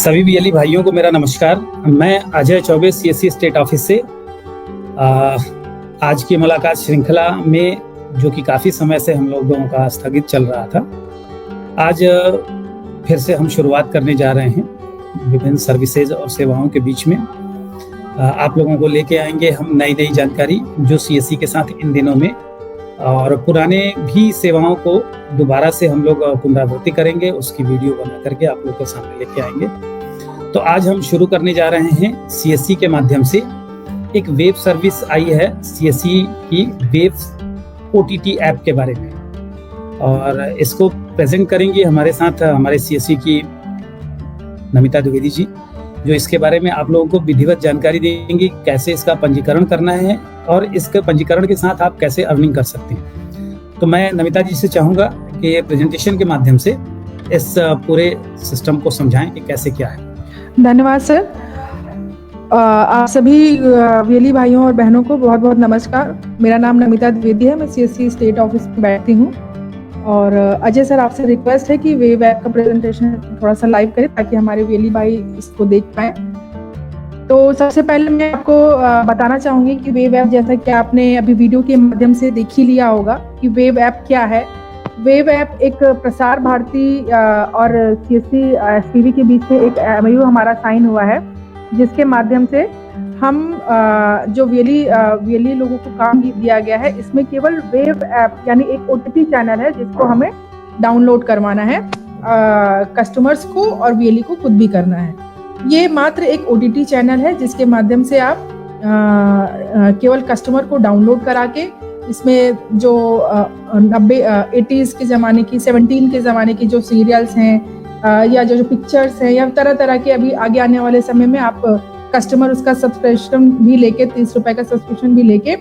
सभी बीएलई भाइयों को मेरा नमस्कार। मैं Ajay Choubey CSC state office से आज की मुलाकात श्रृंखला में, जो कि काफ़ी समय से हम लोगों का स्थगित चल रहा था, आज फिर से हम शुरुआत करने जा रहे हैं। विभिन्न सर्विसेज और सेवाओं के बीच में आप लोगों को लेके आएंगे हम नई जानकारी जो सीएससी के साथ इन दिनों में, और पुराने भी सेवाओं को दोबारा से हम लोग पुनरावृत्ति करेंगे, उसकी वीडियो बना करके आप लोग के सामने लेके आएंगे। तो आज हम शुरू करने जा रहे हैं सीएससी के माध्यम से एक वेब सर्विस आई है, सीएससी की वेब ओटीटी ऐप के बारे में, और इसको प्रेजेंट करेंगे हमारे साथ हमारे सीएससी की नमिता द्विवेदी जी, जो इसके बारे में आप लोगों को विधिवत जानकारी देंगी, कैसे इसका पंजीकरण करना है और इसके पंजीकरण के साथ आप कैसे अर्निंग कर सकते हैं। तो मैं नमिता जी से चाहूँगा कि ये प्रेजेंटेशन के माध्यम से इस पूरे सिस्टम को समझाएं कि कैसे क्या है। धन्यवाद सर। आप सभी बीएलई भाइयों और बहनों को बहुत बहुत नमस्कार। मेरा नाम नमिता द्विवेदी है, मैं सीएससी स्टेट ऑफिस में बैठती हूँ। और अजय सर, आपसे रिक्वेस्ट है कि वेब ऐप का प्रेजेंटेशन थोड़ा सा लाइव करें ताकि हमारे बीएलई भाई इसको देख पाए। तो सबसे पहले मैं आपको बताना चाहूँगी कि वेब ऐप, जैसा कि आपने अभी वीडियो के माध्यम से देख ही लिया होगा कि वेब ऐप क्या है। वेब ऐप एक प्रसार भारती और सीएससी एसपीवी के बीच में एक एमओयू हमारा साइन हुआ है, जिसके माध्यम से हम जो वीएलई लोगों को काम दिया गया है, इसमें केवल वेब ऐप यानी एक ओटीटी चैनल है जिसको हमें डाउनलोड करवाना है कस्टमर्स को, और वीएलई को खुद भी करना है। ये मात्र एक ओटीटी चैनल है जिसके माध्यम से आप केवल कस्टमर को डाउनलोड करा के इसमें जो 80s के ज़माने की 17 के ज़माने की जो सीरियल्स हैं या जो पिक्चर्स हैं या तरह तरह के, अभी आगे आने वाले समय में आप कस्टमर उसका सब्सक्रिप्शन भी लेके 30 रुपए का सब्सक्रिप्शन भी लेके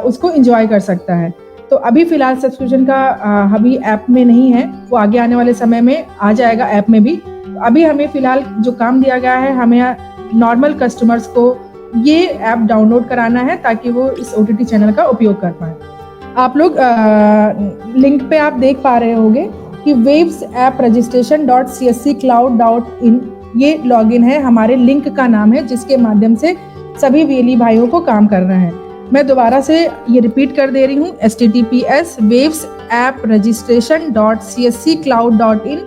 उसको एंजॉय कर सकता है। तो अभी फिलहाल सब्सक्रिप्शन का अभी ऐप में नहीं है, वो आगे आने वाले समय में आ जाएगा ऐप में भी। अभी हमें फिलहाल जो काम दिया गया है, हमें नॉर्मल कस्टमर्स को ये ऐप डाउनलोड कराना है ताकि वो इस ओटीटी चैनल का उपयोग कर पाए। आप लोग लिंक पे आप देख पा रहे होंगे कि वेब्स ऐप registration.csccloud.in ये लॉगिन है, हमारे लिंक का नाम है, जिसके माध्यम से सभी वीएलई भाइयों को काम करना है। मैं दोबारा से ये रिपीट कर दे रही हूँ, https websapp.registration.csccloud.in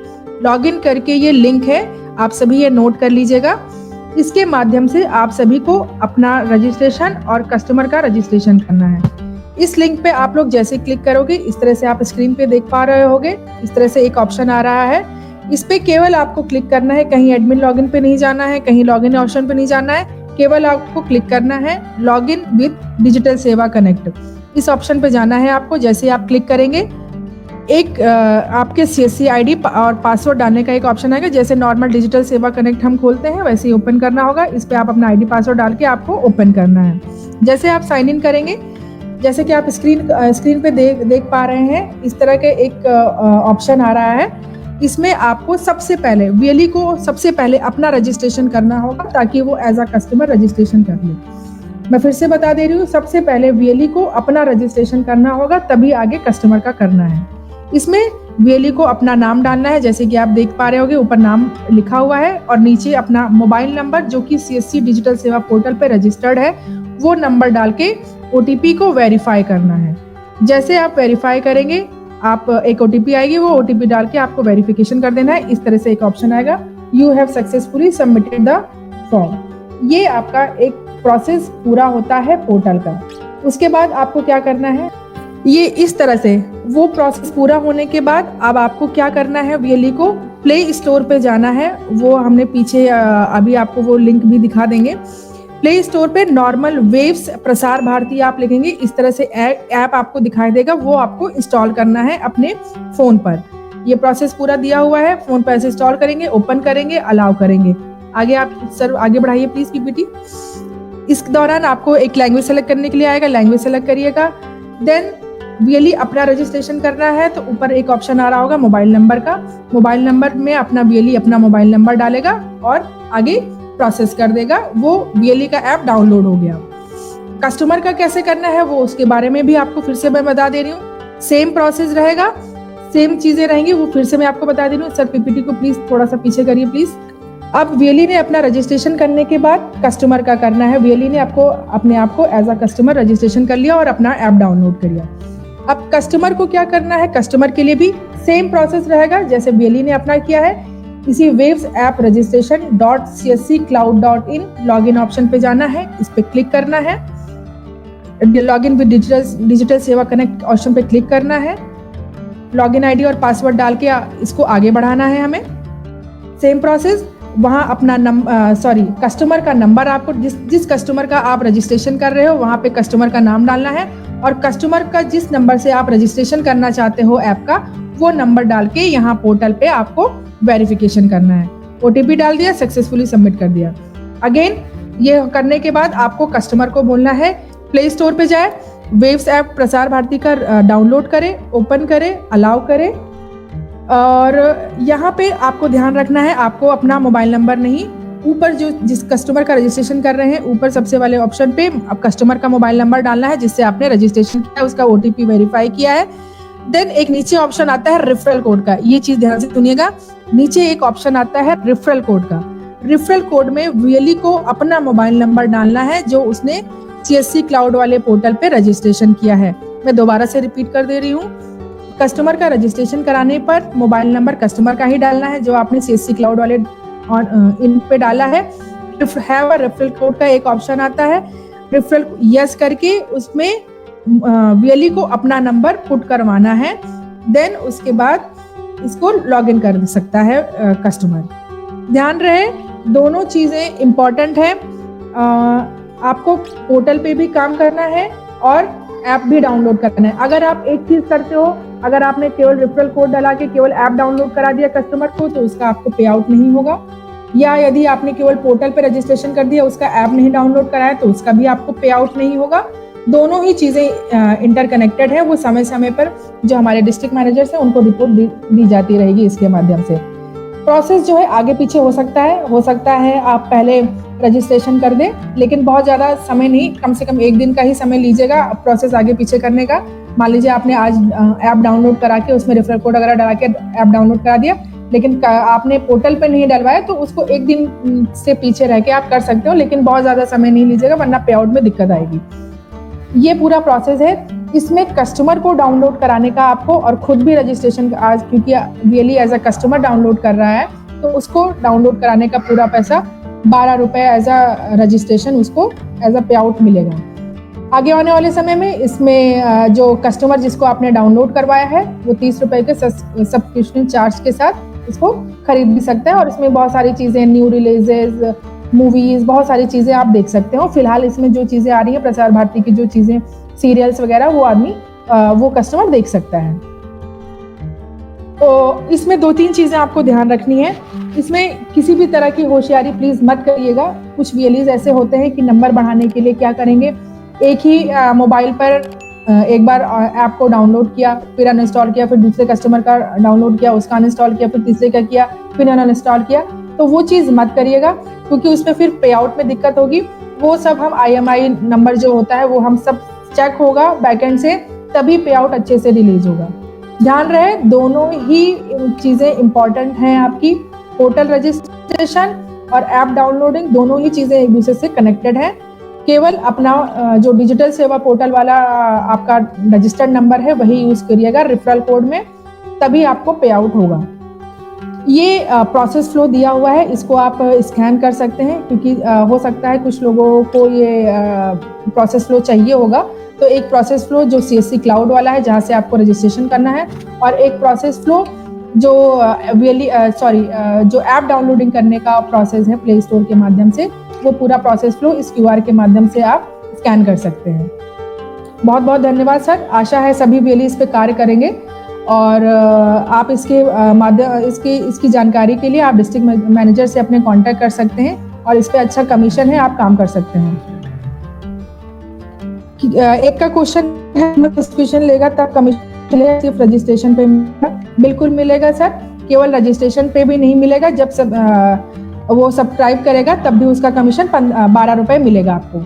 लॉगिन करके ये लिंक है, आप सभी ये नोट कर लीजिएगा। इसके माध्यम से आप सभी को अपना रजिस्ट्रेशन और कस्टमर का रजिस्ट्रेशन करना है। इस लिंक पे आप लोग जैसे क्लिक करोगे, इस तरह से आप स्क्रीन पे देख पा रहे होगे, इस तरह से एक ऑप्शन आ रहा है। इस पे केवल आपको क्लिक करना है, कहीं एडमिन लॉगिन पे नहीं जाना है, कहीं लॉगिन ऑप्शन पे नहीं जाना है, केवल आपको क्लिक करना है लॉगिन विद डिजिटल सेवा कनेक्ट, इस ऑप्शन पे जाना है आपको। जैसे आप क्लिक करेंगे, एक आपके सीएससी आईडी और पासवर्ड डालने का एक ऑप्शन आएगा। जैसे नॉर्मल डिजिटल सेवा कनेक्ट हम खोलते हैं वैसे ही ओपन करना होगा। इस पे आप अपना आईडी पासवर्ड डाल के आपको ओपन करना है। जैसे आप साइन इन करेंगे, जैसे कि आप स्क्रीन पे देख पा रहे हैं, इस तरह के एक ऑप्शन आ रहा है। इसमें आपको सबसे पहले वीएलई को सबसे पहले अपना रजिस्ट्रेशन करना होगा ताकि वो एज अ कस्टमर रजिस्ट्रेशन कर ले। मैं फिर से बता दे रही हूँ, सबसे पहले वीएलई को अपना रजिस्ट्रेशन करना होगा, तभी आगे कस्टमर का करना है। इसमें वीएलई को अपना नाम डालना है, जैसे कि आप देख पा रहे होगे ऊपर नाम लिखा हुआ है, और नीचे अपना मोबाइल नंबर जो कि सीएससी डिजिटल सेवा पोर्टल पे रजिस्टर्ड है, वो नंबर डाल के ओटीपी को वेरीफाई करना है। जैसे आप वेरीफाई करेंगे, आप एक ओटीपी आएगी, वो ओटीपी डाल के आपको वेरिफिकेशन कर देना है। इस तरह से एक ऑप्शन आएगा, you have successfully submitted the form. ये आपका एक प्रोसेस पूरा होता है पोर्टल का। उसके बाद आपको क्या करना है, ये इस तरह से वो प्रोसेस पूरा होने के बाद अब आपको क्या करना है, वीएलई को प्ले स्टोर पे जाना है। वो हमने पीछे अभी आपको वो लिंक भी दिखा देंगे। प्ले स्टोर पे नॉर्मल वेव्स प्रसार भारती आप लिखेंगे, इस तरह से ऐप आपको दिखाई देगा, वो आपको इंस्टॉल करना है अपने फोन पर। ये प्रोसेस पूरा दिया हुआ है, फोन पर ऐसे इंस्टॉल करेंगे, ओपन करेंगे, अलाउ करेंगे। आगे आप सर आगे बढ़ाइए प्लीज पीपीटी। इस दौरान आपको एक लैंग्वेज सेलेक्ट करने के लिए आएगा, लैंग्वेज सेलेक्ट करिएगा। देन वीएलई अपना रजिस्ट्रेशन करना है तो ऊपर एक ऑप्शन आ रहा होगा मोबाइल नंबर का। मोबाइल नंबर में अपना वीएलई अपना मोबाइल नंबर डालेगा और आगे प्रोसेस कर देगा। वो वीएलई का ऐप डाउनलोड हो गया। कस्टमर का कैसे करना है वो उसके बारे में भी आपको फिर से मैं बता दे रही हूँ। सेम प्रोसेस रहेगा, सेम चीजें रहेंगी, वो फिर से मैं आपको बता दे रही हूँ। सर पीपीटी को प्लीज थोड़ा सा पीछे करिए प्लीज। अब वीएलई ने अपना रजिस्ट्रेशन करने के बाद कस्टमर का करना है। वीएलई ने आपको अपने आप को एज अ कस्टमर रजिस्ट्रेशन कर लिया और अपना ऐप डाउनलोड कर लिया। अब कस्टमर को क्या करना है, कस्टमर के लिए भी सेम प्रोसेस रहेगा जैसे वीएलई ने अपना किया है। इसी waves app registration .csccloud.in login option पे जाना है, इस पे क्लिक करना है। लॉगिन विद डिजिटल सेवा कनेक्ट ऑप्शन पे क्लिक करना है। लॉगिन आईडी और पासवर्ड डाल के इसको आगे बढ़ाना है हमें। सेम प्रोसेस, वहाँ अपना कस्टमर का नंबर, आपको जिस कस्टमर का आप रजिस्ट्रेशन कर रहे हो वहाँ पे कस्टमर का नाम डालना है और कस्टमर का जिस नंबर से आप रजिस्ट्रेशन करना चाहते हो ऐप का, वो नंबर डाल के यहाँ पोर्टल पे आपको वेरिफिकेशन करना है। ओटीपी डाल दिया, सक्सेसफुली सबमिट कर दिया। अगेन ये करने के बाद आपको कस्टमर को बोलना है प्ले स्टोर पे जाए, वेव्स ऐप प्रसार भारती का डाउनलोड करे, ओपन करे, अलाउ करे। और यहाँ पे आपको ध्यान रखना है, आपको अपना मोबाइल नंबर नहीं, ऊपर जो जिस कस्टमर का रजिस्ट्रेशन कर रहे हैं ऊपर सबसे वाले ऑप्शन पे अब कस्टमर का मोबाइल नंबर डालना है जिससे आपने रजिस्ट्रेशन किया, उसका ओटीपी वेरीफाई किया है। देन एक नीचे ऑप्शन आता है रेफरल कोड का, ये चीज ध्यान से सुनिएगा। नीचे एक ऑप्शन आता है रेफरल कोड का। रेफरल कोड में वीएलई को अपना मोबाइल नंबर डालना है जो उसने सीएससी क्लाउड वाले पोर्टल पे रजिस्ट्रेशन किया है। मैं दोबारा से रिपीट कर दे रही हूँ, कस्टमर का रजिस्ट्रेशन कराने पर मोबाइल नंबर कस्टमर का ही डालना है जो आपने सीएससी क्लाउड वाले इन पे डाला है। रेफरल कोड का एक ऑप्शन आता है, रेफरल यस करके उसमें वीएलई को अपना नंबर पुट करवाना है। देन उसके बाद इसको लॉगिन कर सकता है कस्टमर। ध्यान रहे दोनों चीजें इंपॉर्टेंट है, आपको पोर्टल पे भी काम करना है और ऐप भी डाउनलोड करना है। अगर आप एक चीज करते हो, अगर आपने केवल रेफरल कोड डाला के केवल ऐप डाउनलोड करा दिया कस्टमर को, तो उसका आपको पे आउट नहीं होगा। या यदि आपने केवल पोर्टल पे रजिस्ट्रेशन कर दिया, उसका ऐप नहीं डाउनलोड कराया, तो उसका भी आपको पे आउट नहीं होगा। दोनों ही चीजें इंटरकनेक्टेड है। वो समय समय पर जो हमारे डिस्ट्रिक्ट मैनेजर्स हैं उनको रिपोर्ट दी जाती रहेगी इसके माध्यम से। प्रोसेस जो है आगे पीछे हो सकता है आप पहले रजिस्ट्रेशन कर दें, लेकिन बहुत ज़्यादा समय नहीं, कम से कम एक दिन का ही समय लीजिएगा प्रोसेस आगे पीछे करने का। मान लीजिए आपने आज ऐप डाउनलोड करा के उसमें रेफरल कोड वगैरह डाला के ऐप डाउनलोड करा दिया, लेकिन आपने पोर्टल पे नहीं डलवाया, तो उसको एक दिन से पीछे रह के आप कर सकते हो, लेकिन बहुत ज़्यादा समय नहीं लीजिएगा वरना पे आउट में दिक्कत आएगी। ये पूरा प्रोसेस है। इसमें कस्टमर को डाउनलोड कराने का आपको और खुद भी रजिस्ट्रेशन आज, क्योंकि VLE as a customer download कर रहा है, तो उसको डाउनलोड कराने का पूरा पैसा 12 रुपए एज अ रजिस्ट्रेशन उसको एज अ पे आउट मिलेगा। आगे आने वाले समय में इसमें जो कस्टमर जिसको आपने डाउनलोड करवाया है वो 30 रुपए के सब्सक्रिप्शन चार्ज के साथ इसको खरीद भी सकता है। और इसमें बहुत सारी चीज़ें, न्यू रिलीजेज, मूवीज, बहुत सारी चीज़ें आप देख सकते हो। फिलहाल इसमें जो चीज़ें आ रही हैं प्रसार भारती की, जो चीज़ें सीरियल्स वगैरह, वो कस्टमर देख सकता है। तो इसमें 2-3 चीज़ें आपको ध्यान रखनी है। इसमें किसी भी तरह की होशियारी प्लीज मत करिएगा। कुछ वीएलईज ऐसे होते हैं कि नंबर बढ़ाने के लिए क्या करेंगे, एक ही मोबाइल पर एक बार ऐप को डाउनलोड किया, फिर अनइंस्टॉल किया, फिर दूसरे कस्टमर का डाउनलोड किया, उसका अनइंस्टॉल किया, फिर तीसरे का किया, फिर अनइंस्टॉल किया। तो वो चीज़ मत करिएगा, क्योंकि उसमें फिर पे आउट में दिक्कत होगी। वो सब हम IMI नंबर जो होता है वो हम सब चेक होगा बैकएंड से, तभी पे आउट अच्छे से रिलीज होगा। ध्यान रहे दोनों ही चीज़ें इंपॉर्टेंट हैं आपकी। पोर्टल रजिस्ट्रेशन और ऐप डाउनलोडिंग, दोनों ही चीज़ें एक दूसरे से कनेक्टेड हैं। केवल अपना जो डिजिटल सेवा पोर्टल वाला आपका रजिस्टर्ड नंबर है वही यूज़ करिएगा रेफरल कोड में, तभी आपको पे आउट होगा। ये प्रोसेस फ्लो दिया हुआ है, इसको आप स्कैन कर सकते हैं, क्योंकि हो सकता है कुछ लोगों को ये प्रोसेस फ्लो चाहिए होगा। तो एक प्रोसेस फ्लो जो सीएससी क्लाउड वाला है जहाँ से आपको रजिस्ट्रेशन करना है, और एक प्रोसेस फ्लो जो जो ऐप डाउनलोडिंग करने का प्रोसेस है प्ले स्टोर के माध्यम से, वो पूरा प्रोसेस फ्लो इस QR के माध्यम से आप स्कैन कर सकते हैं। बहुत बहुत धन्यवाद सर। आशा है सभी वीएलई इस पे कार्य करेंगे, और आप इसके इसकी जानकारी के लिए आप डिस्ट्रिक्ट मैनेजर से अपने कांटेक्ट कर सकते हैं, और इस पे अच्छा कमीशन है, आप काम कर सकते हैं। एक का क्वेश्चन है, सब्सक्रिप्शन लेगा तब कमीशन मिलेगा, सिर्फ रजिस्ट्रेशन पे बिल्कुल मिलेगा सर। केवल रजिस्ट्रेशन पे भी नहीं मिलेगा, जब वो सब्सक्राइब करेगा तब भी उसका कमीशन 12 रुपए मिलेगा आपको।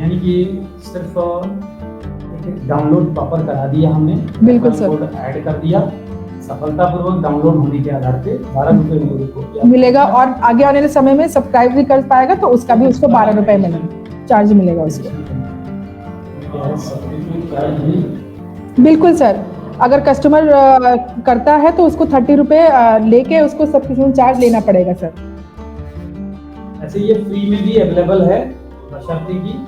यानी कि सिर्फ डाउनलोड प्रॉपर करा दिया हमने, बिल्कुल सर, कोड ऐड कर दिया, सफलतापूर्वक डाउनलोड होने के आधार पे 12 रुपए मेरे को मिलेगा, और आगे आने वाले समय में सब्सक्राइब भी कर पाएगा तो उसका भी उसको 12 रुपए मिलेगा, चार्ज मिलेगा उसको। बिल्कुल सर, अगर कस्टमर करता है तो उसको 30 रुपए लेके उसको सब्सक्रिप्शन चार्ज लेना पड़ेगा सर। अच्छा, ये फ्री में भी अवेलेबल है बशर्ते की?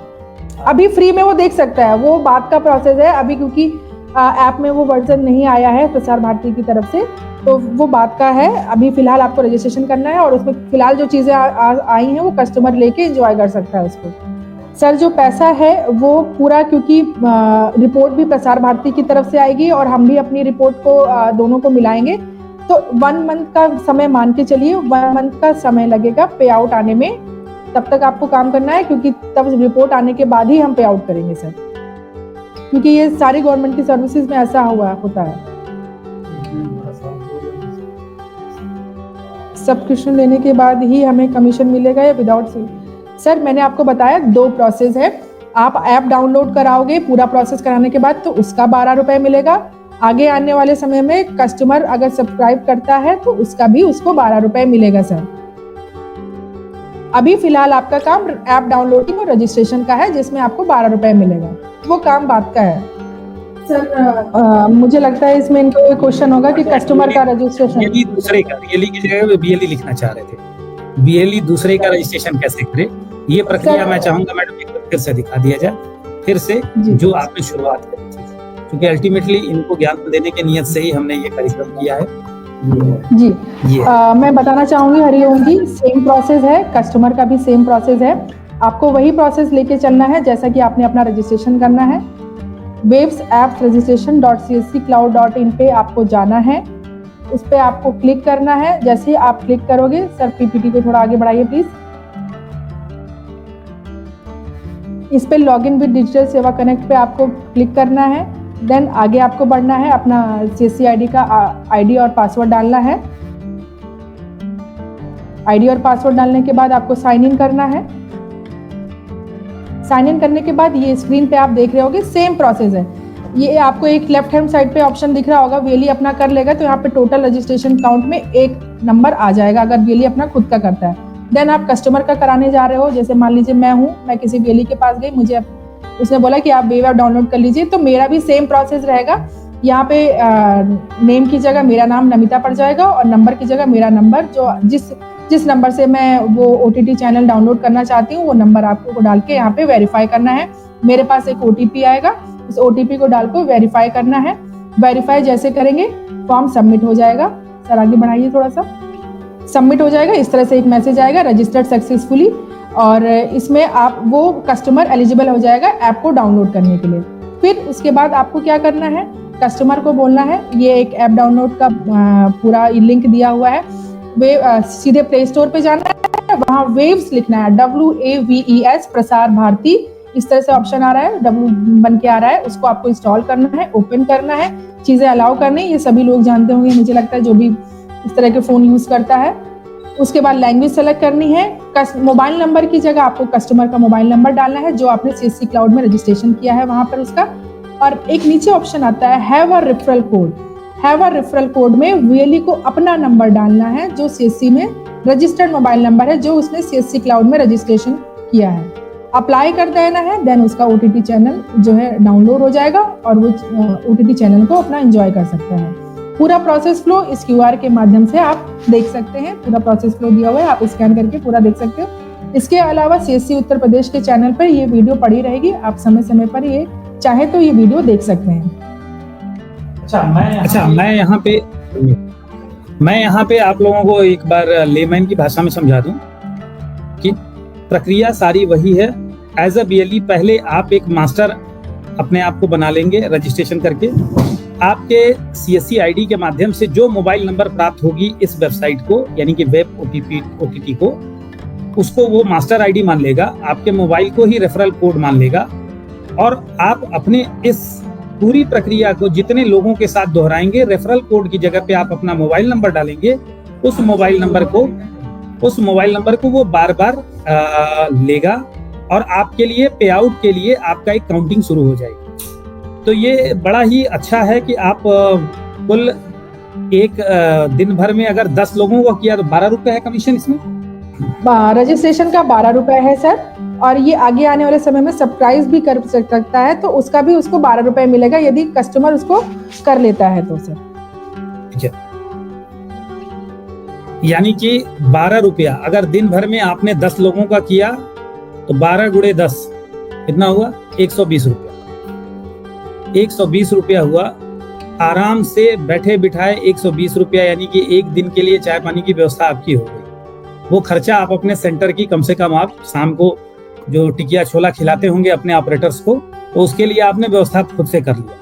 अभी फ्री में वो देख सकता है, वो बात का प्रोसेस है अभी, क्योंकि ऐप में वो वर्जन नहीं आया है प्रसार भारती की तरफ से, तो वो बात का है। अभी फिलहाल आपको रजिस्ट्रेशन करना है और उसमें फिलहाल जो चीज़ें आई हैं वो कस्टमर लेके एंजॉय कर सकता है उसको। सर जो पैसा है वो पूरा, क्योंकि रिपोर्ट भी प्रसार भारती की तरफ से आएगी और हम भी अपनी रिपोर्ट को दोनों को मिलाएंगे, तो 1 मंथ का समय मान के चलिए, 1 मंथ का समय लगेगा पे आउट आने में। तब तक आपको काम करना है, क्योंकि तब रिपोर्ट आने के बाद ही हम पे आउट करेंगे सर, क्योंकि ये सारी गवर्नमेंट की सर्विसेज में ऐसा होता है। सब्सक्रिप्शन लेने के बाद ही हमें कमीशन मिलेगा या विदाउट? सर मैंने आपको बताया 2 प्रोसेस है। आप ऐप डाउनलोड कराओगे, पूरा प्रोसेस कराने के बाद तो उसका 12 रुपए मिलेगा। आगे आने वाले समय में कस्टमर अगर सब्सक्राइब करता है तो उसका भी उसको 12 रुपए मिलेगा सर। अभी फिलहाल आपका काम ऐप डाउनलोडिंग और रजिस्ट्रेशन का है, जिसमें आपको 12 रुपए मिलेगा, वो काम बात का है सर। मुझे लगता है इसमें इनका कोई क्वेश्चन होगा कि कस्टमर का रजिस्ट्रेशन दूसरे का बीएलई की जगह बीएलई लिखना चाह रहे थे, बीएलई दूसरे का रजिस्ट्रेशन कैसे करे, ये प्रक्रिया मैं चाहूंगा मैडम एक बार फिर से दिखा दिया जाए, फिर से जो आपने शुरुआत करी थी, क्योंकि अल्टीमेटली इनको ज्ञान देने की नियत से ही हमने ये कार्यक्रम किया है। जी मैं बताना चाहूंगी हरिओम जी, सेम प्रोसेस है, कस्टमर का भी सेम प्रोसेस है। आपको वही प्रोसेस लेके चलना है जैसा कि आपने अपना रजिस्ट्रेशन करना है। वेव्स एप्स रजिस्ट्रेशन .csccloud.in पे आपको जाना है, उस पर आपको क्लिक करना है। जैसे ही आप क्लिक करोगे, सर पीपीटी को थोड़ा आगे बढ़ाइए प्लीज। इस पे लॉगिन विद डिजिटल सेवा कनेक्ट पे आपको क्लिक करना है। देन आगे आपको बढ़ना है, अपना CSC ID का ID और पासवर्ड डालना है। ID और पासवर्ड डालने के बाद आपको साइन इन करना है। साइन इन करने के बाद ये स्क्रीन पे आप देख रहे होगे सेम प्रोसेस है। ये आपको एक लेफ्ट हैंड साइड पे ऑप्शन दिख रहा होगा, वेली अपना कर लेगा तो यहाँ पे टोटल रजिस्ट्रेशन काउंट में 1 नंबर आ जाएगा अगर वेली अपना खुद का करता है। देन आप कस्टमर का कराने जा रहे हो, जैसे मान लीजिए मैं किसी वेली के पास गई, मुझे उसने बोला कि आप वेव ऐप डाउनलोड कर लीजिए, तो मेरा भी सेम प्रोसेस रहेगा। यहाँ पे नेम की जगह मेरा नाम नमिता पड़ जाएगा और नंबर की जगह मेरा नंबर, जो जिस नंबर से मैं वो OTT चैनल डाउनलोड करना चाहती हूँ वो नंबर आपको डाल के यहाँ पे वेरीफाई करना है। मेरे पास एक OTP आएगा, उस OTP को डाल को वेरीफाई करना है। वेरीफाई जैसे करेंगे फॉर्म सबमिट हो जाएगा। सर आगे बढ़ाइए थोड़ा सा। सबमिट हो जाएगा, इस तरह से एक मैसेज आएगा रजिस्टर्ड सक्सेसफुली, और इसमें आप वो कस्टमर एलिजिबल हो जाएगा ऐप को डाउनलोड करने के लिए। फिर उसके बाद आपको क्या करना है, कस्टमर को बोलना है, ये एक ऐप डाउनलोड का पूरा लिंक दिया हुआ है, वे सीधे प्ले स्टोर पे जाना है, वहाँ वेव्स लिखना है, WAVES प्रसार भारती, इस तरह से ऑप्शन आ रहा है, W बन के आ रहा है, उसको आपको इंस्टॉल करना है, ओपन करना है, चीजें अलाउ करनी, ये सभी लोग जानते होंगे मुझे लगता है जो भी इस तरह के फोन यूज करता है। उसके बाद लैंग्वेज सेलेक्ट करनी है। मोबाइल नंबर की जगह आपको कस्टमर का मोबाइल नंबर डालना है जो आपने CSC क्लाउड में रजिस्ट्रेशन किया है वहां पर उसका। और एक नीचे ऑप्शन आता है have a referral code. Have a referral code में VLE को अपना नंबर डालना है जो CSC में रजिस्टर्ड मोबाइल नंबर है, जो उसने CSC क्लाउड में रजिस्ट्रेशन किया है। अप्लाई कर देना है, देन उसका OTT चैनल जो है डाउनलोड हो जाएगा और वो OTT चैनल को अपना एंजॉय कर सकता है। पूरा प्रोसेस फ्लो इस QR के माध्यम से आप देख सकते हैं। पूरा प्रोसेस फ्लो दिया हुआ है, आप स्कैन करके पूरा देख सकते हो। इसके अलावा CSC उत्तर प्रदेश के चैनल पर ये वीडियो पड़ी रहेगी, आप समय समय पर ये चाहे तो ये वीडियो देख सकते हैं। मैं यहाँ पे आप लोगों को एक बार लेमैन की भाषा में समझा दूं कि प्रक्रिया सारी वही है। एज अ BLE पहले आप एक मास्टर अपने आप को बना लेंगे रजिस्ट्रेशन करके। आपके CSC ID के माध्यम से जो मोबाइल नंबर प्राप्त होगी इस वेबसाइट को, यानी कि वेब OTT को, उसको वो मास्टर ID मान लेगा, आपके मोबाइल को ही रेफरल कोड मान लेगा, और आप अपने इस पूरी प्रक्रिया को जितने लोगों के साथ दोहराएंगे, रेफरल कोड की जगह पे आप अपना मोबाइल नंबर डालेंगे, उस मोबाइल नंबर को वो बार बार लेगा और आपके लिए पे आउट के लिए आपका एक काउंटिंग शुरू हो जाएगी। तो ये बड़ा ही अच्छा है कि आप कुल एक दिन भर में अगर 10 लोगों को किया तो 12 रुपए है कमीशन इसमें। रजिस्ट्रेशन का 12 रुपए है सर, और ये आगे आने वाले समय में सब्सक्राइब भी कर सकता है तो उसका भी उसको 12 रुपए मिलेगा यदि कस्टमर उसको कर लेता है तो सर। यानी कि 12 रुपया अगर दिन भर में आपने 10 लोगों का किया तो 12 गुणे 10 कितना हुआ? 120 रुपया। 120 रुपया हुआ। आराम से बैठे बिठाए 120 रुपया, यानी कि एक दिन के लिए चाय पानी की व्यवस्था आपकी हो गई। वो खर्चा आप अपने सेंटर की कम से कम आप शाम को जो टिकिया छोला खिलाते होंगे अपने ऑपरेटर्स को, तो उसके लिए आपने व्यवस्था खुद से कर लिया।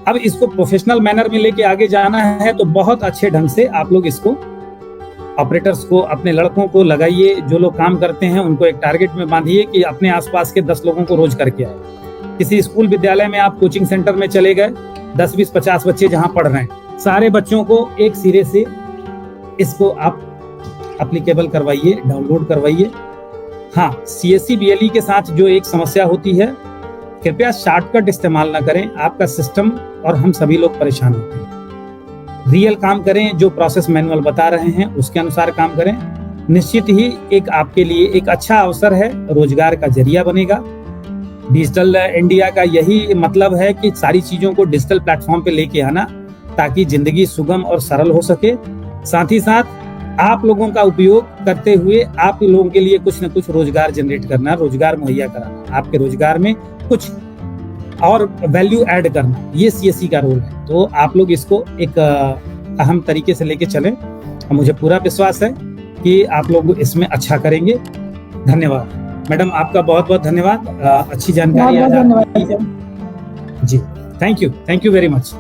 अब इसको प्रोफेशनल मैनर में लेके आगे जाना है तो बहुत अच्छे ढंग से आप लोग इसको ऑपरेटर्स को, अपने लड़कों को लगाइए, जो लोग काम करते हैं उनको एक टारगेट में बांधिए कि अपने आसपास के 10 लोगों को रोज करके आए। किसी स्कूल विद्यालय में आप कोचिंग सेंटर में चले गए, 10, 20, 50 बच्चे जहां पढ़ रहे हैं, सारे बच्चों को एक सिरे से इसको आप एप्लीकेबल करवाइए, डाउनलोड करवाइए। हाँ, CSC BLE के साथ जो एक समस्या होती है, कृपया शॉर्टकट इस्तेमाल ना करें। आपका सिस्टम और हम सभी लोग परेशान होते हैं। रियल काम करें, जो प्रोसेस मैनुअल बता रहे हैं उसके अनुसार काम करें। निश्चित ही एक आपके लिए एक अच्छा अवसर है, रोजगार का जरिया बनेगा। डिजिटल इंडिया का यही मतलब है कि सारी चीजों को डिजिटल प्लेटफॉर्म पे लेके आना ताकि जिंदगी सुगम और सरल हो सके। साथ ही साथ आप लोगों का उपयोग करते हुए आप लोगों के लिए कुछ न कुछ रोजगार जनरेट करना, रोजगार मुहैया कराना, आपके रोजगार में कुछ और वैल्यू ऐड करना, ये CSC का रोल है। तो आप लोग इसको एक अहम तरीके से लेके चलें। मुझे पूरा विश्वास है कि आप लोग इसमें अच्छा करेंगे। धन्यवाद मैडम, आपका बहुत बहुत धन्यवाद। अच्छी जानकारी बहुत जी, थैंक यू वेरी मच।